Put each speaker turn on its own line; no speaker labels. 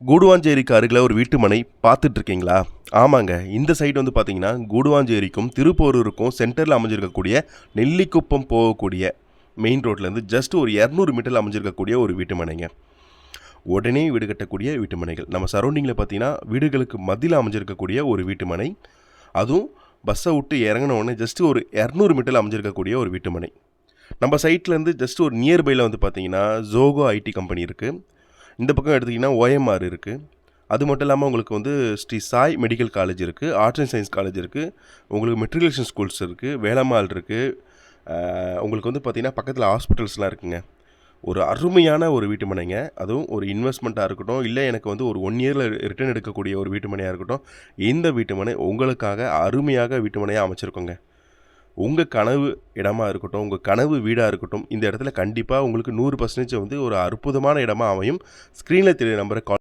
கூடுவாஞ்சேரிக்கு அருகில் ஒரு வீட்டு மனை பார்த்துட்டு இருக்கீங்களா? ஆமாங்க. இந்த சைட் வந்து பார்த்தீங்கன்னா, கூடுவாஞ்சேரிக்கும் திருப்போரூருக்கும் சென்டரில் அமைஞ்சிருக்கக்கூடிய நெல்லிக்குப்பம் போகக்கூடிய மெயின் ரோட்லேருந்து ஜஸ்ட் ஒரு 200 மீட்டரில் அமைஞ்சிருக்கக்கூடிய ஒரு வீட்டு மனைங்க. உடனே வீடு கட்டக்கூடிய வீட்டு மனைகள். நம்ம சரௌண்டிங்கில் பார்த்தீங்கன்னா, வீடுகளுக்கு மத்தியில் அமைஞ்சிருக்கக்கூடிய ஒரு வீட்டு மனை. அதுவும் பஸ்ஸை விட்டு இறங்கின உடனே ஜஸ்ட் ஒரு 200 மீட்டரில் அமைஞ்சிருக்கக்கூடிய ஒரு வீட்டு மனை. நம்ம சைட்லேருந்து ஜஸ்ட் ஒரு நியர்பையில் வந்து பார்த்தீங்கன்னா, ஜோகோ ஐடி கம்பெனி இருக்குது. இந்த பக்கம் எடுத்திங்கன்னா ஓஎம்ஆர் இருக்குது. அது மட்டும் இல்லாமல் உங்களுக்கு வந்து ஸ்ரீ சாய் மெடிக்கல் காலேஜ் இருக்குது, ஆர்ட்ஸ் அண்ட் சயின்ஸ் காலேஜ் இருக்குது, உங்களுக்கு மெட்ரிகுலேஷன் ஸ்கூல்ஸ் இருக்குது, வேலம்மாள் இருக்குது. உங்களுக்கு வந்து பார்த்திங்கன்னா பக்கத்தில் ஹாஸ்பிட்டல்ஸ்லாம் இருக்குங்க. ஒரு அருமையான ஒரு வீட்டு மனைங்க. அதுவும் ஒரு இன்வெஸ்ட்மெண்ட்டாக இருக்கட்டும், இல்லை எனக்கு வந்து ஒரு 1 இயரில் ரிட்டர்ன் எடுக்கக்கூடிய ஒரு வீட்டு மனையாக இருக்கட்டும், இந்த வீட்டு மனை உங்களுக்காக அருமையாக வீட்டு மனையாக அமைச்சிருக்கோங்க. உங்கள் கனவு இடமா இருக்கட்டும், உங்கள் கனவு வீடாக இருக்கட்டும், இந்த இடத்துல கண்டிப்பாக உங்களுக்கு 100% வந்து ஒரு அற்புதமான இடமா அமையும். ஸ்க்ரீனில் தெரிய நம்பரை கால்